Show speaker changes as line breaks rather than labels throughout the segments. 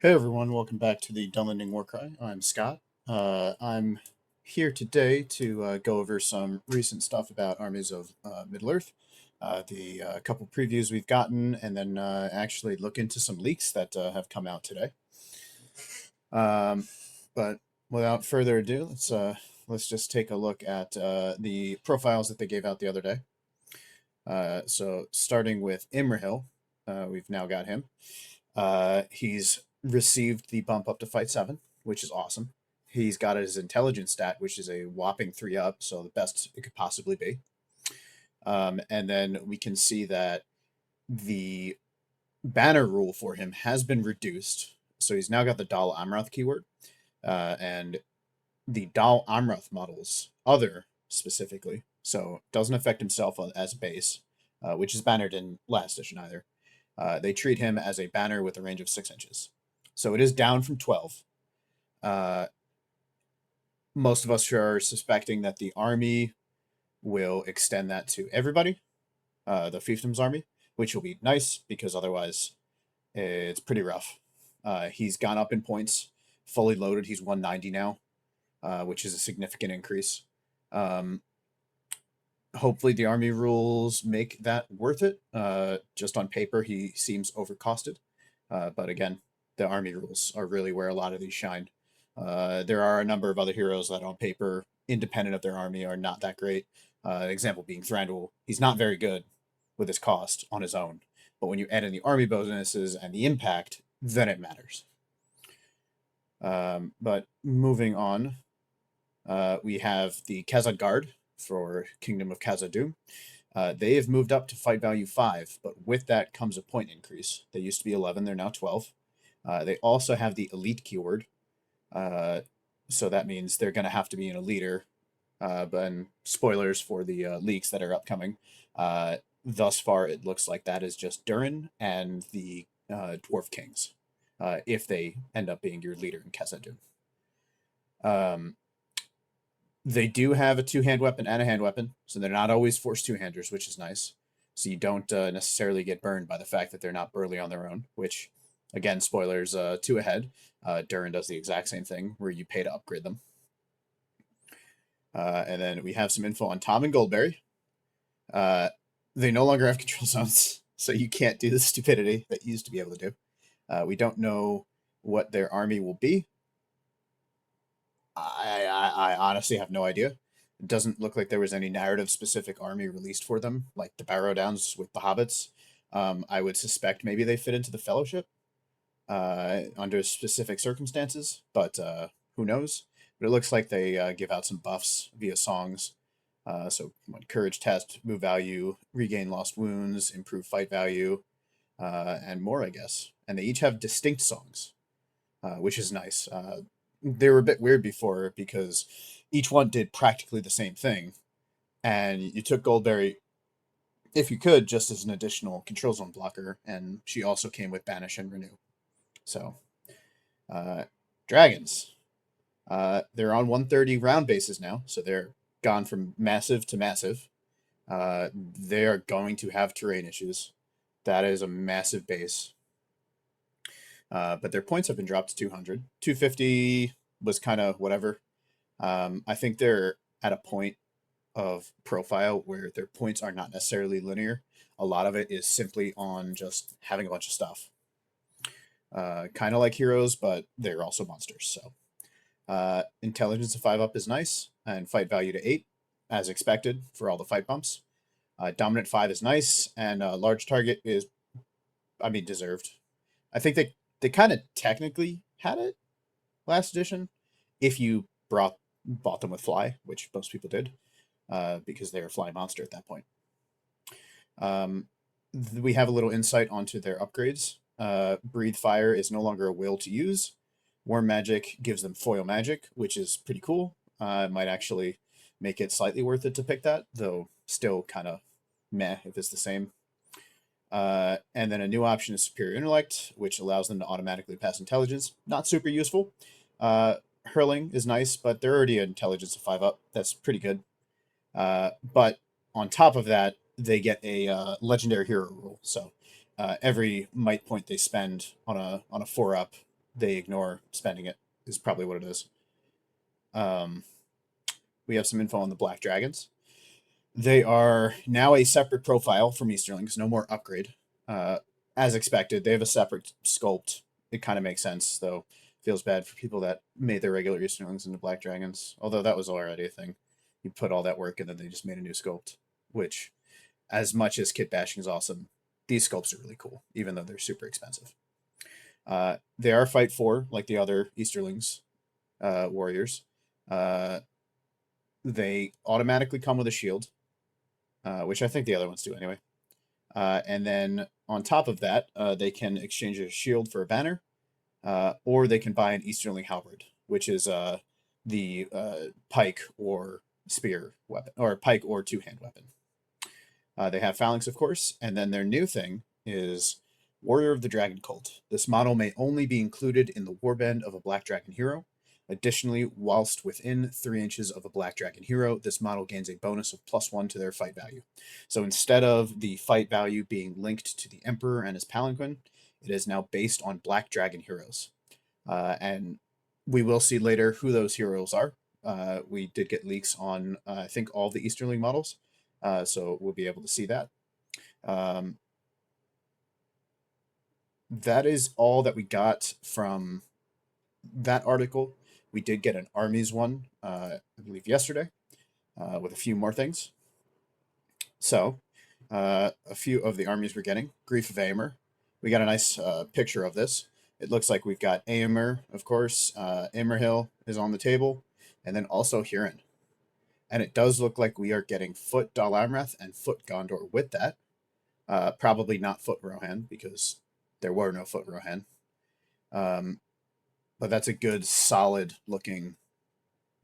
Hey everyone, welcome back to the Dunlending Warcry. I'm Scott. I'm here today to go over some recent stuff about Armies of Middle Earth, the couple previews we've gotten, and then actually look into some leaks that have come out today. But without further ado, let's just take a look at the profiles that they gave out the other day. So starting with Imrahil, we've now got him. He's received the bump up to fight 7, which is awesome. He's got his intelligence stat, which is a whopping 3 up, so the best it could possibly be. And then we can see that the banner rule for him has been reduced. So he's now got the Dal Amrath keyword. And the Dal Amrath models, other specifically, so doesn't affect himself as a base, which is bannered in last edition either. They treat him as a banner with a range of 6 inches. So it is down from 12. Most of us are suspecting that the army will extend that to everybody, the fiefdom's army, which will be nice because otherwise it's pretty rough. He's gone up in points, fully loaded. He's 190 now, which is a significant increase. Hopefully the army rules make that worth it. Just on paper, he seems overcosted. But again, the army rules are really where a lot of these shine. There are a number of other heroes that on paper, independent of their army, are not that great. Example being Thranduil. He's not very good with his cost on his own. But when you add in the army bonuses and the impact, then it matters. But moving on, we have the Khazad Guard for Kingdom of Khazad Dum. They have moved up to fight value 5, but with that comes a point increase. They used to be 11, they're now 12. They also have the elite keyword, so that means they're going to have to be an eliter. But spoilers for the leaks that are upcoming. Thus far, it looks like that is just Durin and the Dwarf Kings, if they end up being your leader in Khazad Dum. They do have a two-hand weapon and a hand weapon, so they're not always forced two-handers, which is nice. So you don't necessarily get burned by the fact that they're not burly on their own, which, again, spoilers, 2 ahead. Durin does the exact same thing, where you pay to upgrade them. And then we have some info on Tom and Goldberry. They no longer have control zones, so you can't do the stupidity that you used to be able to do. We don't know what their army will be. I honestly have no idea. It doesn't look like there was any narrative specific army released for them, like the Barrow Downs with the Hobbits. I would suspect maybe they fit into the Fellowship under specific circumstances, but who knows? But it looks like they give out some buffs via songs. So courage test, move value, regain lost wounds, improve fight value, and more, I guess. And they each have distinct songs, which is nice. They were a bit weird before because each one did practically the same thing, and you took Goldberry, if you could, just as an additional control zone blocker, and she also came with Banish and Renew. So, Dragons. They're on 130 round bases now, so they're gone from massive to massive. They are going to have terrain issues. That is a massive base. But their points have been dropped to 200. 250 was kind of whatever. I think they're at a point of profile where their points are not necessarily linear. A lot of it is simply on just having a bunch of stuff. Kind of like heroes, but they're also monsters. So intelligence of 5 up is nice, and fight value to 8, as expected for all the fight bumps. Dominant 5 is nice, and large target is, deserved. I think they kind of technically had it last edition if you bought them with fly, which most people did, because they were fly monster at that point. We have a little insight onto their upgrades. Breathe Fire is no longer a will to use. Warm Magic gives them foil magic, which is pretty cool. It might actually make it slightly worth it to pick that, though still kind of meh if it's the same. And then a new option is Superior Intellect, which allows them to automatically pass Intelligence. Not super useful. Hurling is nice, but they're already an Intelligence of 5 up. That's pretty good. But on top of that, they get a Legendary Hero rule. So every might point they spend on a 4 up, they ignore spending it, is probably what it is. We have some info on the Black Dragons. They are now a separate profile from Easterlings, no more upgrade. As expected, they have a separate sculpt. It kind of makes sense, though. Feels bad for people that made their regular Easterlings into Black Dragons, although that was already a thing. You put all that work and then they just made a new sculpt, which, as much as kit bashing is awesome, these sculpts are really cool, even though they're super expensive. They are Fight 4, like the other Easterlings warriors. They automatically come with a shield, which I think the other ones do anyway. And then on top of that, they can exchange a shield for a banner, or they can buy an Easterling halberd, which is the pike or spear weapon, or pike or two-hand weapon. They have phalanx, of course, and then their new thing is Warrior of the Dragon Cult. This model may only be included in the warband of a Black Dragon hero. Additionally, whilst within 3 inches of a Black Dragon hero, this model gains a bonus of +1 to their fight value. So instead of the fight value being linked to the Emperor and his palanquin, it is now based on Black Dragon heroes. And we will see later who those heroes are. We did get leaks on, I think, all the Easterling models, so we'll be able to see that. That is all that we got from that article. We did get an armies one, I believe yesterday, with a few more things. So, a few of the armies we're getting. Grief of Aemir. We got a nice picture of this. It looks like we've got Aemir, of course. Imrahil is on the table, and then also Huron. And it does look like we are getting Foot Dal Amrath and Foot Gondor with that. Probably not Foot Rohan, because there were no Foot Rohan. But that's a good, solid-looking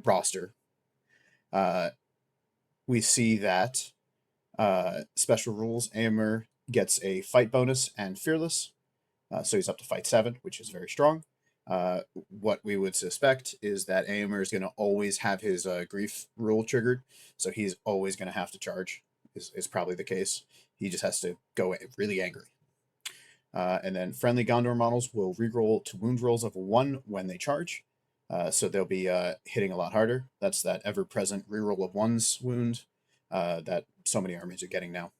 roster. We see that special rules, Aemir gets a fight bonus and fearless, so he's up to fight 7, which is very strong. What we would suspect is that Aemir is going to always have his grief rule triggered, so he's always going to have to charge, is probably the case. He just has to go really angry. And then friendly Gondor models will reroll to wound rolls of 1 when they charge. So they'll be hitting a lot harder. That's that ever-present reroll of 1's wound that so many armies are getting now.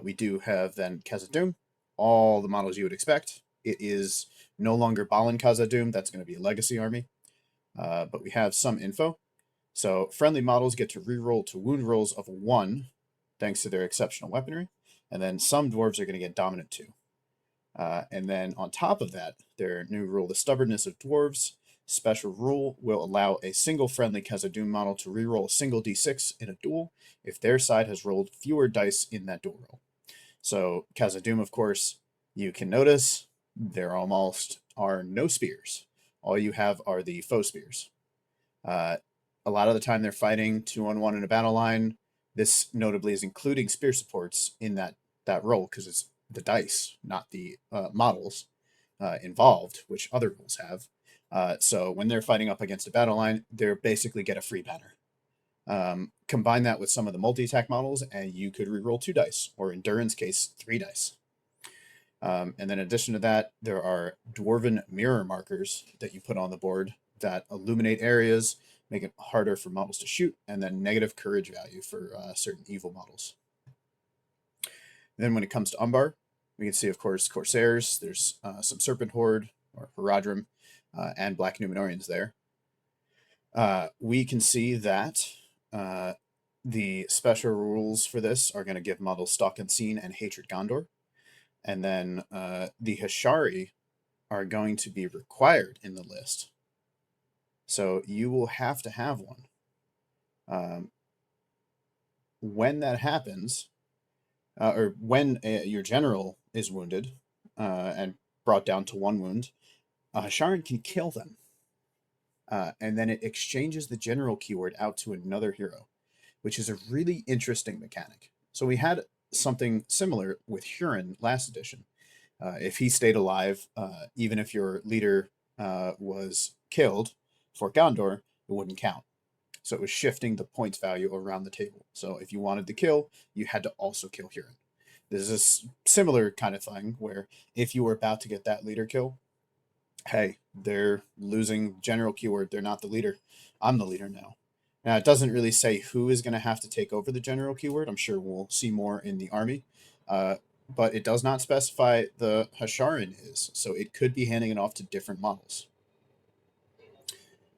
We do have then Khazad Dum, all the models you would expect. It is no longer Balin Khazad Dum. That's going to be a legacy army. But we have some info. So friendly models get to reroll to wound rolls of 1 thanks to their exceptional weaponry. And then some dwarves are going to get dominant 2. And then on top of that, their new rule, the Stubbornness of Dwarves, special rule will allow a single friendly Khazad Dum model to reroll a single d6 in a duel if their side has rolled fewer dice in that duel roll. So Khazad Dum, of course, you can notice there almost are no spears. All you have are the foe spears. A lot of the time they're fighting 2-on-1 in a battle line. This notably is including spear supports in that roll because it's the dice, not the models involved, which other rules have. So when they're fighting up against a battle line, they basically get a free banner. Combine that with some of the multi-attack models, and you could reroll 2 dice, or in Durin's case, 3 dice. And then in addition to that, there are Dwarven mirror markers that you put on the board that illuminate areas, make it harder for models to shoot, and then negative courage value for certain evil models. Then when it comes to Umbar, we can see, of course, Corsairs. There's some Serpent Horde, or Haradrim, and Black Numenorians there. We can see that the special rules for this are going to give models Stalk Unseen and Hatred Gondor. And then the Hashari are going to be required in the list. So you will have to have one. When that happens, or when your general is wounded and brought down to 1 wound, Hasharan can kill them. And then it exchanges the general keyword out to another hero, which is a really interesting mechanic. So we had something similar with Huron last edition. If he stayed alive, even if your leader was killed for Gondor, it wouldn't count. So it was shifting the points value around the table. So if you wanted to kill, you had to also kill Huron. This is a similar kind of thing where if you were about to get that leader kill, hey, they're losing general keyword. They're not the leader. I'm the leader now. Now, it doesn't really say who is going to have to take over the general keyword. I'm sure we'll see more in the army. Uh, but it does not specify the Hasharin is, so it could be handing it off to different models.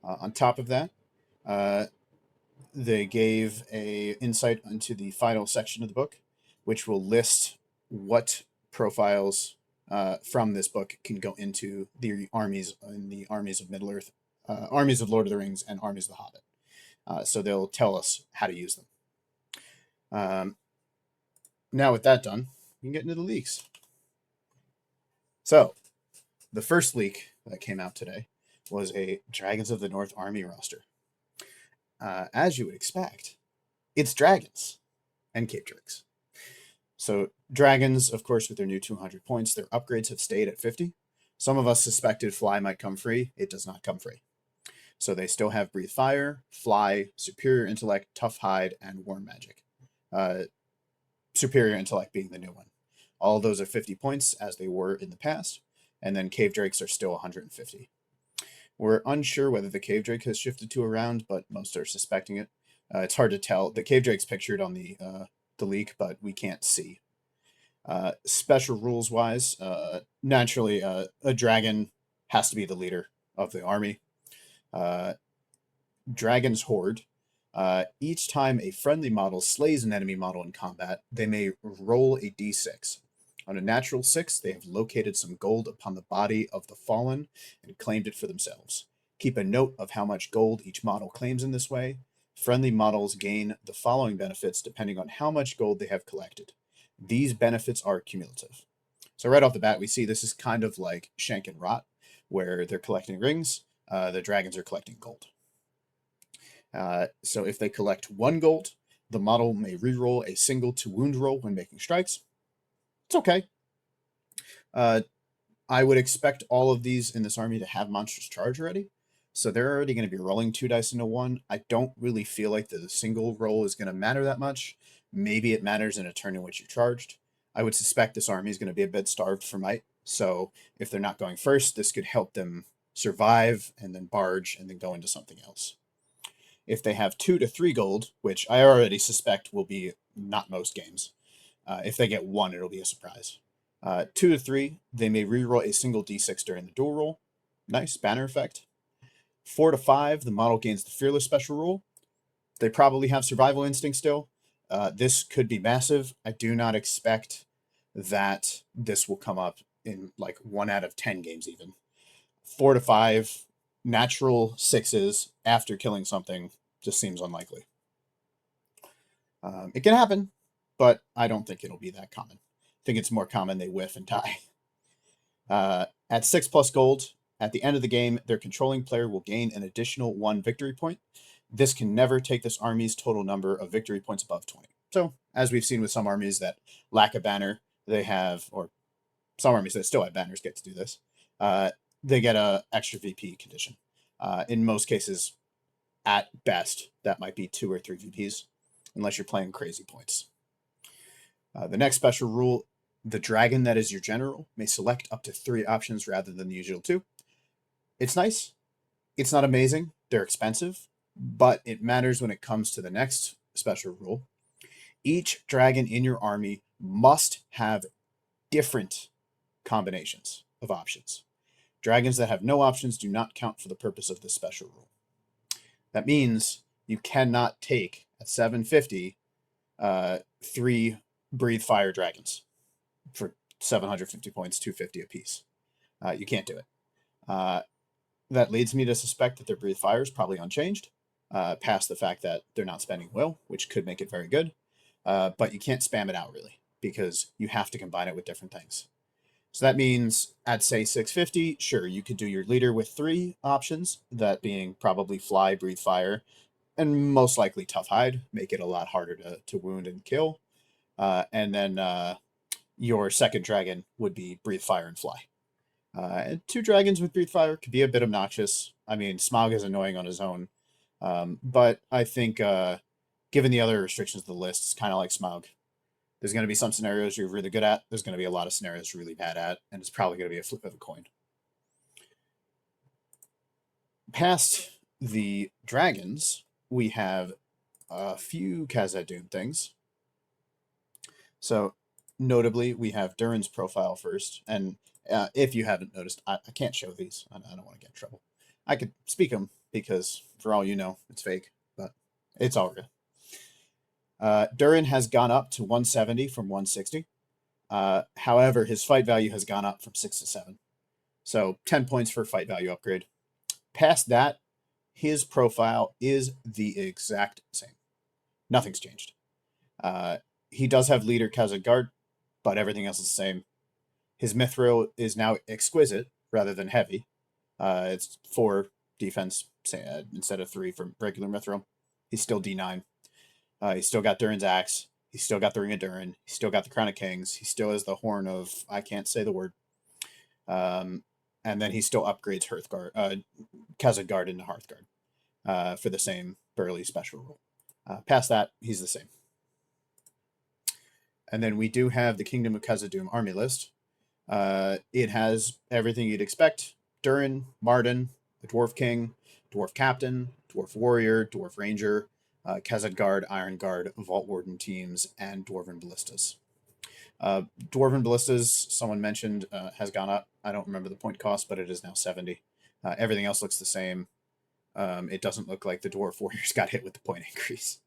On top of that, uh, they gave a insight into the final section of the book, which will list what profiles from this book can go into the armies in the armies of Middle Earth, armies of Lord of the Rings, and armies of the Hobbit. So they'll tell us how to use them. Now with that done, we can get into the leaks. So the first leak that came out today was a Dragons of the North army roster. As you would expect, it's dragons and cave drakes. So dragons, of course, with their new 200 points, their upgrades have stayed at 50. Some of us suspected fly might come free. It does not come free. So they still have breathe fire, fly, superior intellect, tough hide, and warm magic. Superior intellect being the new one. All of those are 50 points as they were in the past. And then cave drakes are still 150. We're unsure whether the cave drake has shifted to a round, but most are suspecting it. It's hard to tell. The cave drake's pictured on the leak, but we can't see. Special rules wise, naturally, a dragon has to be the leader of the army. Dragon's Horde. Each time a friendly model slays an enemy model in combat, they may roll a d6. On a natural 6, they have located some gold upon the body of the fallen and claimed it for themselves. Keep a note of how much gold each model claims in this way. Friendly models gain the following benefits depending on how much gold they have collected. These benefits are cumulative. So right off the bat, we see this is kind of like Shank and Rot, where they're collecting rings, the dragons are collecting gold. So if they collect 1 gold, the model may reroll a single to wound roll when making strikes. It's okay. I would expect all of these in this army to have Monstrous Charge already. So they're already going to be rolling 2 dice into 1. I don't really feel like the single roll is going to matter that much. Maybe it matters in a turn in which you charged. I would suspect this army is going to be a bit starved for might. So if they're not going first, this could help them survive and then barge and then go into something else. If they have 2 to 3 gold, which I already suspect will be not most games, if they get 1, it'll be a surprise. 2 to 3, they may reroll a single d6 during the dual roll. Nice banner effect. 4 to 5, the model gains the fearless special rule. They probably have survival instinct still. This could be massive. I do not expect that this will come up in like 1 out of 10 games even. 4 to 5, natural 6s after killing something just seems unlikely. It can happen, but I don't think it'll be that common. I think it's more common they whiff and die. At 6+ gold, at the end of the game, their controlling player will gain an additional 1 victory point. This can never take this army's total number of victory points above 20. So, as we've seen with some armies that lack a banner, they have, or some armies that still have banners get to do this, they get a extra VP condition. In most cases, at best, that might be 2 or 3 VPs, unless you're playing crazy points. The next special rule, the dragon that is your general may select up to 3 options rather than the usual 2. It's nice. It's not amazing. They're expensive, but it matters when it comes to the next special rule. Each dragon in your army must have different combinations of options. Dragons that have no options do not count for the purpose of this special rule. That means you cannot take at 750 3 breathe fire dragons for 750 points, 250 apiece. You can't do it. That leads me to suspect that their breathe fire is probably unchanged, past the fact that they're not spending will, which could make it very good. But you can't spam it out really, because you have to combine it with different things. So that means at say 650, sure, you could do your leader with 3 options, that being probably fly, breathe fire, and most likely tough hide, make it a lot harder to wound and kill. And then your second dragon would be breathe fire and fly. 2 dragons with breathe fire could be a bit obnoxious. I mean, Smaug is annoying on his own, but I think given the other restrictions of the list, it's kind of like Smaug. There's going to be some scenarios you're really good at. There's going to be a lot of scenarios you're really bad at, and it's probably going to be a flip of a coin. Past the dragons, we have a few Khazad Dum things. So, notably, we have Durin's profile first. And if you haven't noticed, I can't show these. I don't want to get in trouble. I could speak them because, for all you know, it's fake, but it's all real. Durin has gone up to 170 from 160. However, his fight value has gone up from 6 to 7. So 10 points for fight value upgrade. Past that, his profile is the exact same. Nothing's changed. He does have leader Khazad Guard, but everything else is the same. His mithril is now exquisite rather than heavy. It's 4 defense instead of 3 for regular mithril. He's still D9. He's still got Durin's axe. He's still got the Ring of Durin. He's still got the Crown of Kings. He still has the Horn of, I can't say the word. And then he still upgrades Khazad Guard into Hearthguard for the same Burly special rule. Past that, he's the same. And then we do have the Kingdom of Khazad Dum army list. It has everything you'd expect. Durin, Marden, the Dwarf King, Dwarf Captain, Dwarf Warrior, Dwarf Ranger, Khazad Guard, Iron Guard, Vault Warden teams, and Dwarven Ballistas. Dwarven Ballistas, someone mentioned, has gone up. I don't remember the point cost, but it is now 70. Everything else looks the same. It doesn't look like the Dwarf Warriors got hit with the point increase.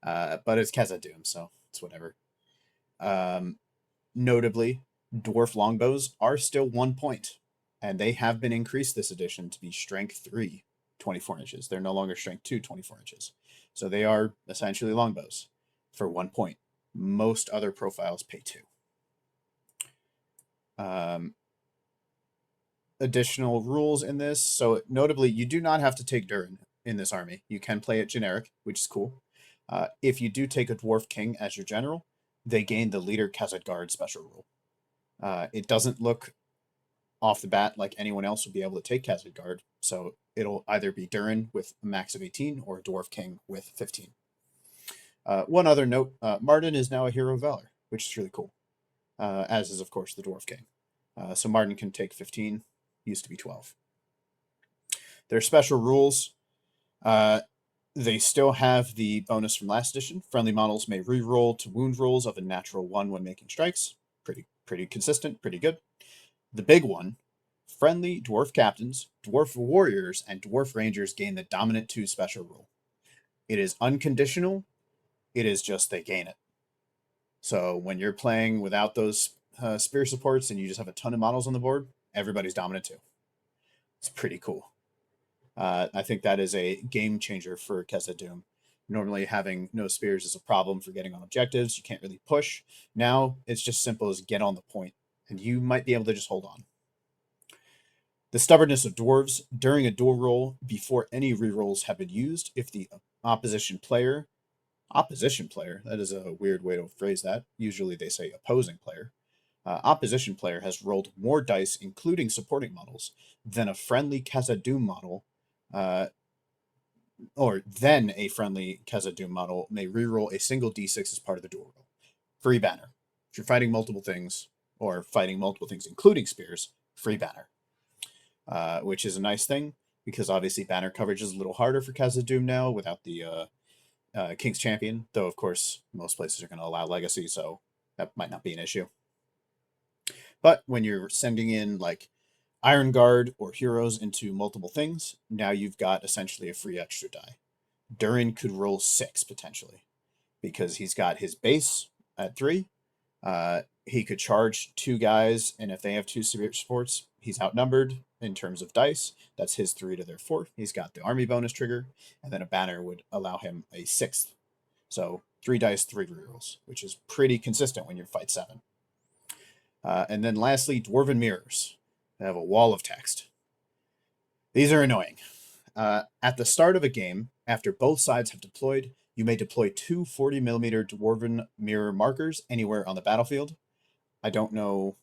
But it's Khazad Dum, so it's whatever. Notably, Dwarf Longbows are still 1 point, and they have been increased this edition to be Strength 3, 24 inches. They're no longer Strength 2, 24 inches. So they are essentially longbows for 1 point. Most other profiles pay 2. Additional rules in this. So notably, you do not have to take Durin in this army. You can play it generic, which is cool. If you do take a Dwarf King as your general, they gain the Leader Khazad Guard special rule. It doesn't look off the bat like anyone else would be able to take Khazad Guard, so it'll either be Durin with a max of 18 or Dwarf King with 15. One other note, Marden is now a Hero of Valor, which is really cool, as is, of course, the Dwarf King. So Marden can take 15, used to be 12. Their special rules, they still have the bonus from last edition. Friendly models may re-roll to wound rolls of a natural 1 when making strikes. Pretty consistent, pretty good. The big one, friendly dwarf captains, dwarf warriors, and dwarf rangers gain the dominant 2 special rule. It is unconditional. It is just they gain it. So when you're playing without those spear supports and you just have a ton of models on the board, everybody's dominant 2. It's pretty cool. I think that is a game changer for Khazad Dum. Normally having no spears is a problem for getting on objectives. You can't really push. Now it's just simple as get on the point, and you might be able to just hold on. The stubbornness of dwarves during a duel roll before any rerolls have been used. If the opposition player, that is a weird way to phrase that. Usually they say opposing player. Opposition player has rolled more dice, including supporting models, than a friendly Khazad Dum model, or then a friendly Khazad Dum model may reroll a single d6 as part of the duel roll. Free banner. If you're fighting multiple things, or fighting multiple things, including spears, free banner. Which is a nice thing, because obviously banner coverage is a little harder for Khazad Dum now without the King's Champion, though of course most places are going to allow Legacy, so that might not be an issue. But when you're sending in like Iron Guard or heroes into multiple things, now you've got essentially a free extra die. Durin could roll 6 potentially, because he's got his base at 3. He could charge 2 guys, and if they have 2 severe sports, he's outnumbered in terms of dice. That's his 3 to their 4. He's got the army bonus trigger, and then a banner would allow him a 6th. So 3 dice, 3 rerolls, which is pretty consistent when you're fight 7. And then lastly, Dwarven Mirrors. They have a wall of text. These are annoying. At the start of a game, after both sides have deployed, you may deploy 2 40mm Dwarven Mirror markers anywhere on the battlefield. I don't know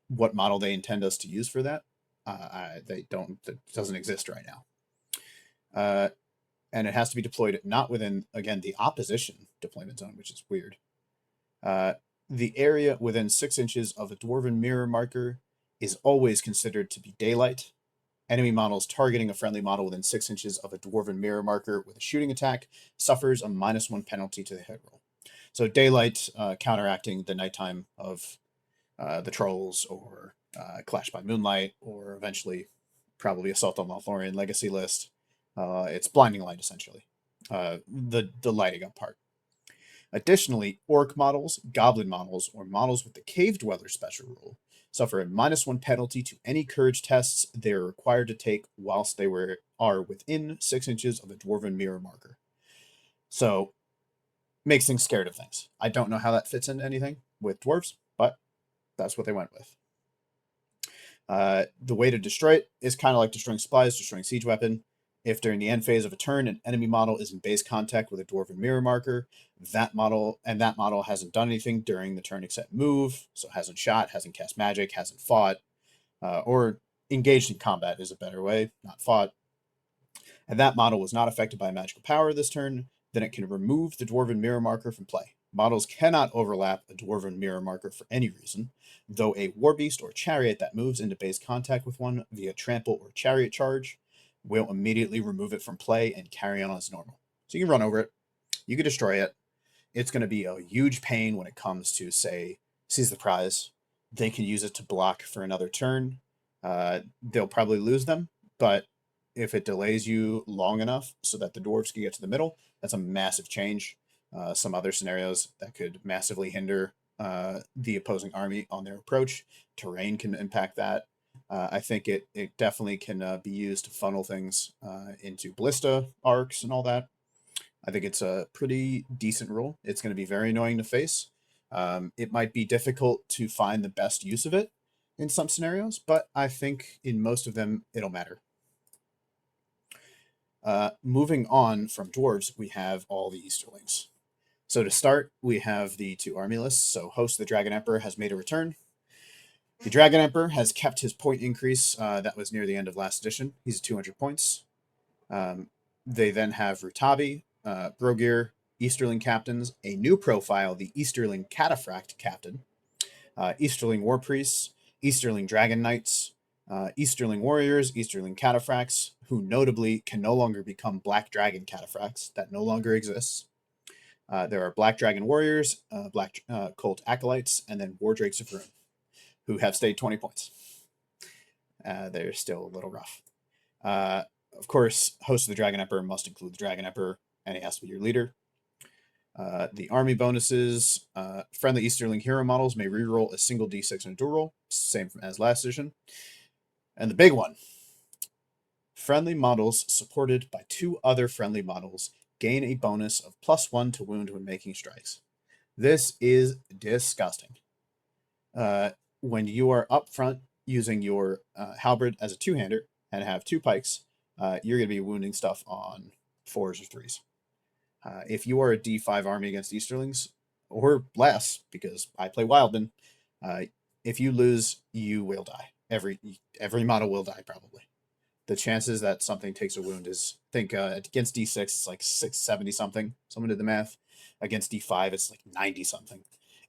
what model they intend us to use for that. That doesn't exist right now. And it has to be deployed not within, again, the opposition deployment zone, which is weird. The area within 6 inches of a Dwarven Mirror marker is always considered to be daylight. Enemy models targeting a friendly model within 6 inches of a dwarven mirror marker with a shooting attack suffers a -1 penalty to the hit roll. So daylight counteracting the nighttime of the trolls, or Clash by Moonlight, or eventually probably Assault on Lothlorien Legacy list. It's blinding light, essentially. The lighting up part. Additionally, orc models, goblin models, or models with the Cave Dweller special rule suffer a -1 penalty to any courage tests they are required to take whilst they are within 6 inches of a dwarven mirror marker. So, makes things scared of things. I don't know how that fits into anything with dwarves, but that's what they went with. The way to destroy it is kind of like destroying supplies, destroying siege weapon. If during the end phase of a turn, an enemy model is in base contact with a dwarven mirror marker, that model hasn't done anything during the turn except move, so hasn't shot, hasn't cast magic, hasn't fought, or engaged in combat is a better way, not fought, and that model was not affected by magical power this turn, then it can remove the dwarven mirror marker from play. Models cannot overlap a dwarven mirror marker for any reason, though a warbeast or chariot that moves into base contact with one via trample or chariot charge will immediately remove it from play and carry on as normal. So you can run over it, you can destroy it. It's going to be a huge pain when it comes to, say, seize the prize. They can use it to block for another turn. They'll probably lose them, but if it delays you long enough so that the dwarves can get to the middle, that's a massive change. Some other scenarios that could massively hinder the opposing army on their approach. Terrain can impact that. I think it definitely can be used to funnel things into ballista arcs and all that. I think it's a pretty decent rule. It's going to be very annoying to face. It might be difficult to find the best use of it in some scenarios, but I think in most of them it'll matter. Moving on from dwarves, we have all the Easterlings. So to start, we have the 2 army lists. So Host the Dragon Emperor has made a return. The Dragon Emperor has kept his point increase that was near the end of last edition. He's at 200 points. They then have Rutabi, Brogir, Easterling captains, a new profile, the Easterling Cataphract captain, Easterling War Priests, Easterling Dragon Knights, Easterling Warriors, Easterling Cataphracts, who notably can no longer become Black Dragon Cataphracts. That no longer exists. There are Black Dragon Warriors, Black Colt Acolytes, and then War Drakes of Ruin, who have stayed 20 points. They're still a little rough. Of course, Host of the Dragon Emperor must include the Dragon Emperor, and he has to be your leader. The army bonuses, friendly Easterling hero models may reroll a single d6 in a dual roll, same as last edition. And the big one, friendly models supported by 2 other friendly models gain a bonus of +1 to wound when making strikes. This is disgusting. When you are up front using your halberd as a 2-hander and have 2 pikes, you're going to be wounding stuff on 4s or 3s. If you are a D5 army against Easterlings, or less, because I play Wildman, if you lose, you will die. Every model will die, probably. The chances that something takes a wound is, I think against D6, it's like 670 something. Someone did the math. Against D5, it's like 90 something.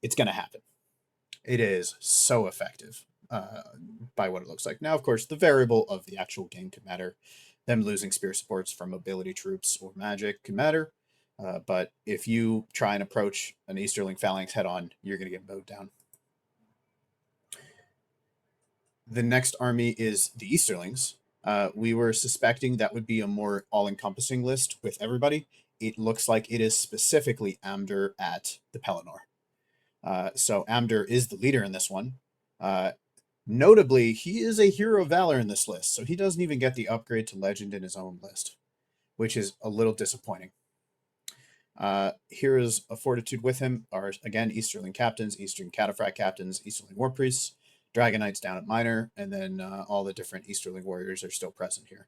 It's going to happen. It is so effective by what it looks like. Now, of course, the variable of the actual game could matter. Them losing spear supports from mobility troops or magic can matter. But if you try and approach an Easterling phalanx head-on, you're going to get mowed down. The next army is the Easterlings. We were suspecting that would be a more all-encompassing list with everybody. It looks like it is specifically Amdur at the Pelennor. So Amdur is the leader in this one. Notably, he is a hero of valor in this list, so he doesn't even get the upgrade to legend in his own list, which is a little disappointing. Heroes of Fortitude with him are, again, Easterling captains, Eastern Cataphract captains, Easterling War Priests, Dragon Knights down at minor, and then all the different Easterling warriors are still present here.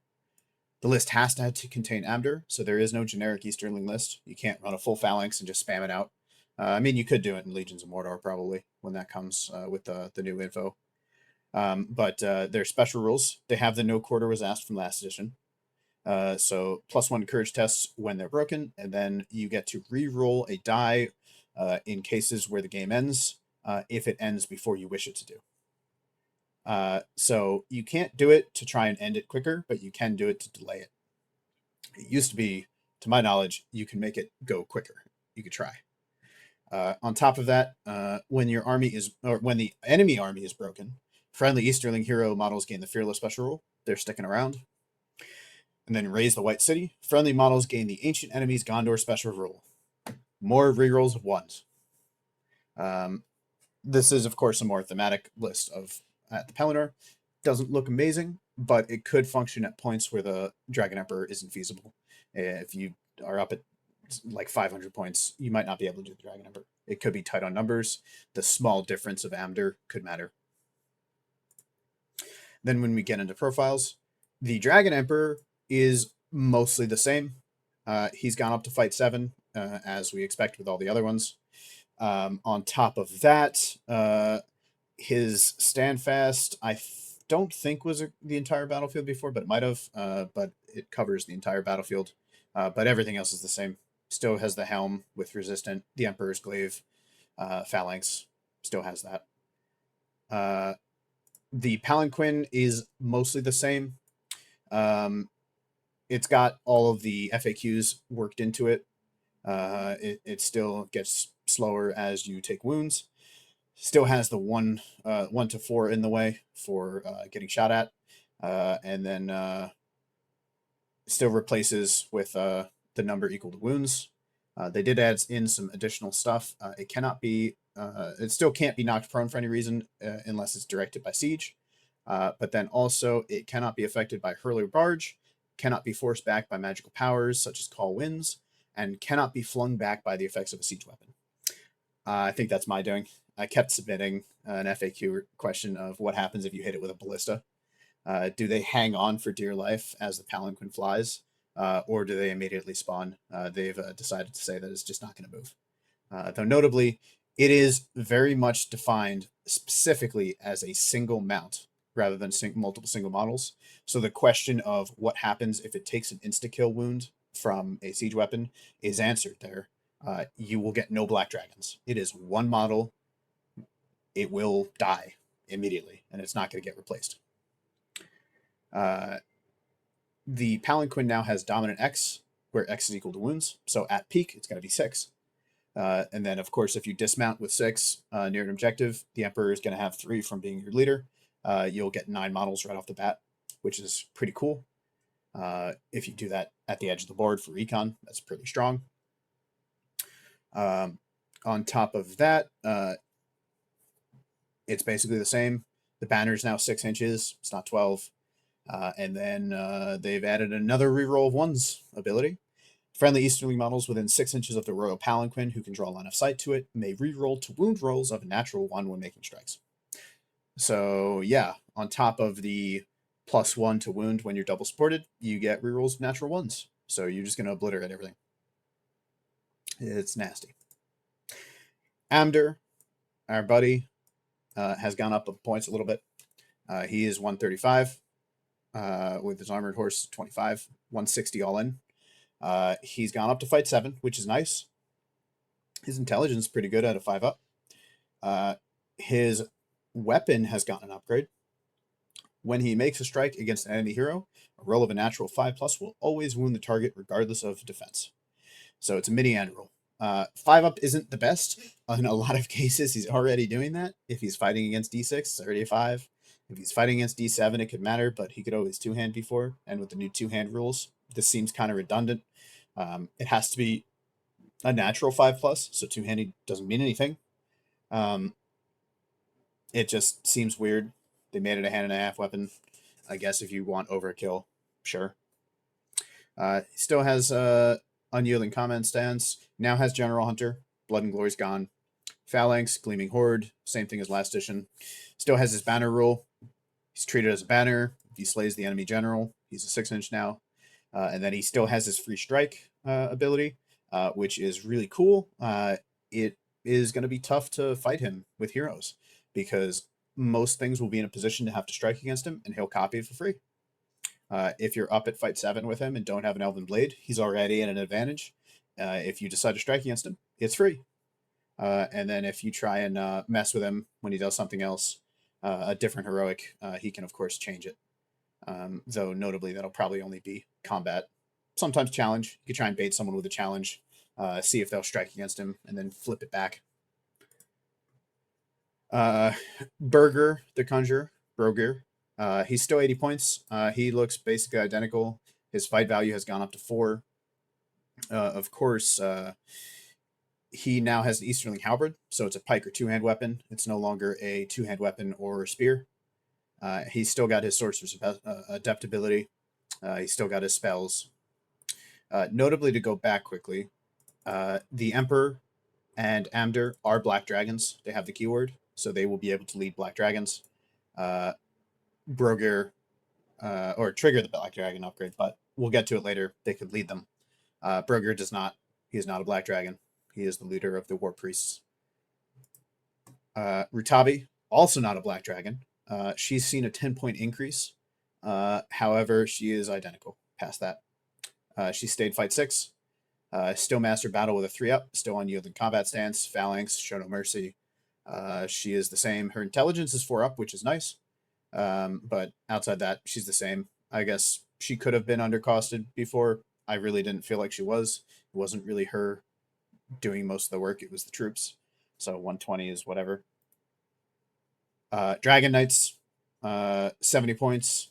The list has to contain Amdur, so there is no generic Easterling list. You can't run a full phalanx and just spam it out. I mean, you could do it in Legions of Mordor, probably, when that comes with the new info. But their special rules, they have the no quarter was asked from last edition. So +1 courage tests when they're broken, and then you get to re-roll a die in cases where the game ends, if it ends before you wish it to do. So you can't do it to try and end it quicker, but you can do it to delay it. It used to be, to my knowledge, you can make it go quicker. You could try. On top of that, when your army is, or when the enemy army is broken, friendly Easterling hero models gain the Fearless special rule. They're sticking around. And then raise the White City. Friendly models gain the Ancient Enemies Gondor special rule. More rerolls of ones. This is, of course, a more thematic list of at the Pelennor. Doesn't look amazing, but it could function at points where the Dragon Emperor isn't feasible. If you are up at like 500 points, you might not be able to do the Dragon Emperor. It could be tight on numbers. The small difference of Amder could matter. Then when we get into profiles, the Dragon Emperor is mostly the same. He's gone up to fight 7, as we expect with all the other ones. On top of that, his Standfast, don't think was the entire battlefield before, but it might have. But it covers the entire battlefield. But everything else is the same. Still has the helm with resistant, the Emperor's Glaive, Phalanx, still has that. The Palanquin is mostly the same. It's got all of the FAQs worked into it. It still gets slower as you take wounds. Still has the 1 to 4 in the way for getting shot at, and then still replaces with the number equal to wounds. They did add in some additional stuff. It cannot be. It still can't be knocked prone for any reason unless it's directed by siege. But then also it cannot be affected by hurler barge, cannot be forced back by magical powers such as call winds, and cannot be flung back by the effects of a siege weapon. I think that's my doing. I kept submitting an FAQ question of what happens if you hit it with a ballista. Do they hang on for dear life as the palanquin flies, or do they immediately spawn? They've decided to say that it's just not going to move. Though notably, it is very much defined specifically as a single mount rather than multiple single models. So the question of what happens if it takes an insta-kill wound from a siege weapon is answered there. You will get no black dragons. It is one model. It will die immediately, and it's not going to get replaced. The Palanquin now has Dominant X, where X is equal to wounds. So at peak, it's going to be 6. And then, of course, if you dismount with 6 near an objective, the Emperor is going to have 3 from being your leader. You'll get 9 models right off the bat, which is pretty cool. If you do that at the edge of the board for recon, that's pretty strong. On top of that, it's basically the same. The banner is now 6 inches. It's not 12. And then they've added another reroll of 1's ability. Friendly Easterling models within 6 inches of the Royal Palanquin who can draw line of sight to it may reroll to wound rolls of a natural 1 when making strikes. So yeah, on top of the +1 to wound when you're double supported, you get rerolls of natural 1's. So you're just going to obliterate everything. It's nasty. Amder, our buddy, has gone up of points a little bit. He is 135 with his armored horse 25, 160 all in. He's gone up to fight 7, which is nice. His intelligence is pretty good at a 5 up. His weapon has gotten an upgrade. When he makes a strike against an enemy hero, a roll of a natural 5+ will always wound the target regardless of defense. So it's a mini end roll. 5 up isn't the best. In a lot of cases, he's already doing that. If he's fighting against D6, it's already a 5. If he's fighting against D7, it could matter, but he could always 2-hand before. And with the new 2-hand rules, this seems kind of redundant. It has to be a natural 5+, so 2-handed doesn't mean anything. It just seems weird. They made it a 1.5-hand weapon. I guess if you want overkill, sure. He still has Unyielding Command Stance. Now has General Hunter. Blood and Glory's gone. Phalanx, Gleaming Horde, same thing as last edition. Still has his banner rule. He's treated as a banner. If he slays the enemy general, he's a 6-inch now. And then he still has his free strike ability, which is really cool. It is going to be tough to fight him with heroes because most things will be in a position to have to strike against him, and he'll copy it for free. If you're up at fight 7 with him and don't have an Elven Blade, he's already at an advantage. If you decide to strike against him, it's free. And then if you try and mess with him when he does something else, a different heroic, he can of course change it. Though notably that'll probably only be combat. Sometimes challenge. You could try and bait someone with a challenge, see if they'll strike against him, and then flip it back. Burger, the Conjurer, Broger. He's still 80 points. He looks basically identical. His fight value has gone up to 4. Of course, he now has an Easterling halberd, so it's a pike or two-hand weapon. It's no longer a two-hand weapon or a spear. He's still got his sorcerer's adaptability. He's still got his spells. Notably, to go back quickly, the Emperor and Amder are black dragons. They have the keyword, so they will be able to lead black dragons. Broger, or trigger the black dragon upgrade, but we'll get to it later. They could lead them. Broger does not. He is not a black dragon. He is the leader of the war priests. Rutabi, also not a black dragon. She's seen a 10-point increase. However, she is identical past that. She stayed fight 6. Still master battle with a 3-up. Still unyielding combat stance. Phalanx, show no mercy. She is the same. Her intelligence is 4-up, which is nice. But outside that, she's the same. I guess she could have been undercosted before. I really didn't feel like she was. It wasn't really her doing most of the work. It was the troops. So 120 is whatever. Dragon Knights, 70 points.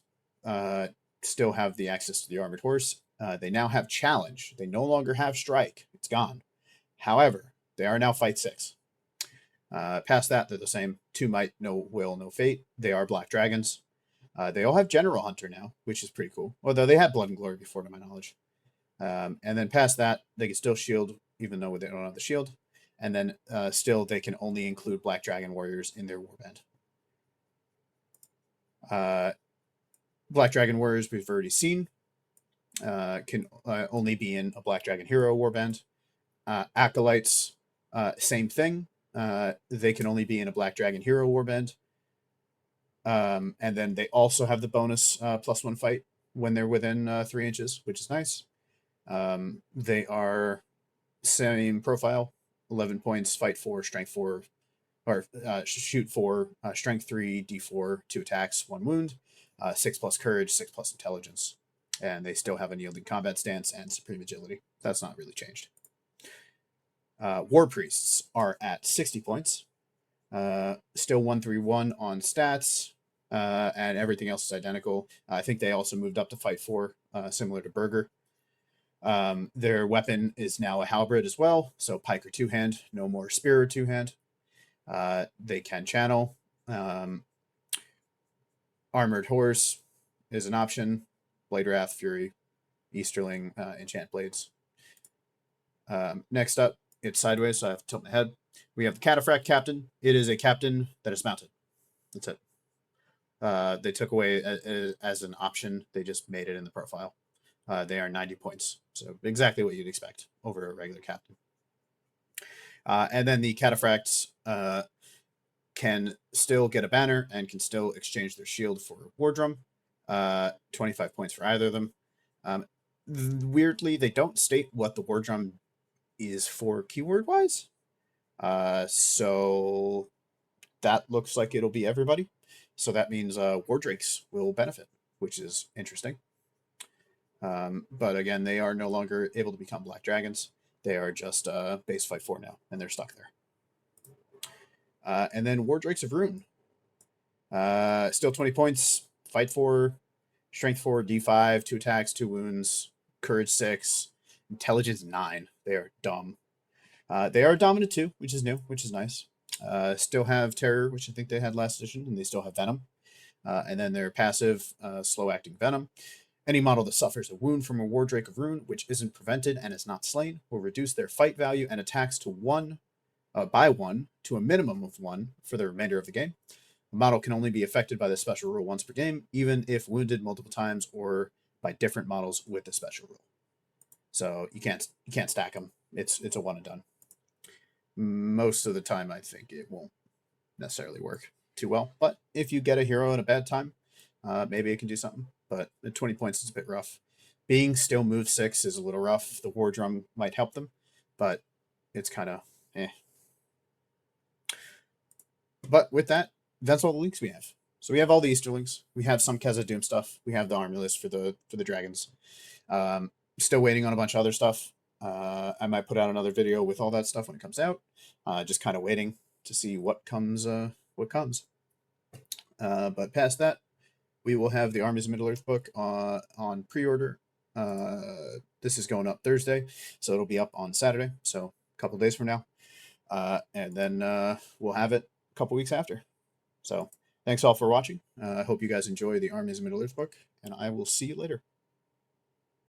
Still have the access to the armored horse. They now have challenge. They no longer have strike. It's gone. However, they are now fight 6. Past that, they're the same. 2 might, no will, no fate. They are black dragons. They all have General Hunter now, which is pretty cool. Although they had Blood and Glory before, to my knowledge. And then past that, they can still shield, even though they don't have the shield. And then still, they can only include black dragon warriors in their warband. Black dragon warriors we've already seen. Can only be in a black dragon hero warband. Acolytes, same thing. They can only be in a black dragon hero warband. And then they also have the bonus +1 fight when they're within 3 inches, which is nice. They are same profile, 11 points, fight 4, strength 4, or shoot 4, strength 3, d4, 2 attacks, 1 wound, 6+ courage, 6+ intelligence. And they still have unyielding combat stance and supreme agility. That's not really changed. War priests are at 60 points. Still 131 on stats, and everything else is identical. I think they also moved up to fight 4, similar to Burger. Their weapon is now a halberd as well, so pike or two-hand, no more spear or two-hand. They can channel. Armored horse is an option. Blade Wrath, Fury, Easterling, enchant blades. Next up, it's sideways, so I have to tilt my head. We have the Cataphract Captain. It is a captain that is mounted. That's it. They took away as an option. They just made it in the profile. They are 90 points. So exactly what you'd expect over a regular captain. And then the Cataphracts can still get a banner and can still exchange their shield for a war drum. 25 points for either of them. Weirdly, they don't state what the war drum is for keyword-wise. So that looks like it'll be everybody. So that means war drakes will benefit, which is interesting. But again, they are no longer able to become black dragons. They are just base fight 4 now, and they're stuck there. And then War Drakes of Rune. Still 20 points, fight 4, strength 4, d5, 2 attacks, 2 wounds, courage 6, intelligence 9. They are dumb. They are dominant too, which is new, which is nice. Still have terror, which I think they had last edition, and they still have venom. And then their passive, slow-acting venom. Any model that suffers a wound from a War Drake of Rune, which isn't prevented and is not slain, will reduce their fight value and attacks to 1 by 1 to a minimum of 1 for the remainder of the game. The model can only be affected by the special rule once per game, even if wounded multiple times or by different models with the special rule. So you can't stack them. It's a one and done. Most of the time, I think it won't necessarily work too well. But if you get a hero in a bad time, maybe it can do something. But at 20 points is a bit rough. Being still move 6 is a little rough. The war drum might help them, but it's kind of eh. But with that, that's all the leaks we have. So we have all the Easterlings. We have some Khazad Dum stuff. We have the army list for the dragons. Still waiting on a bunch of other stuff. I might put out another video with all that stuff when it comes out. Just kind of waiting to see what comes. What comes. But past that, we will have the Armies of Middle Earth book on pre-order. This is going up Thursday, so it'll be up on Saturday. So a couple days from now, and then we'll have it a couple weeks after. So thanks all for watching. I hope you guys enjoy the Armies of Middle Earth book, and I will see you later.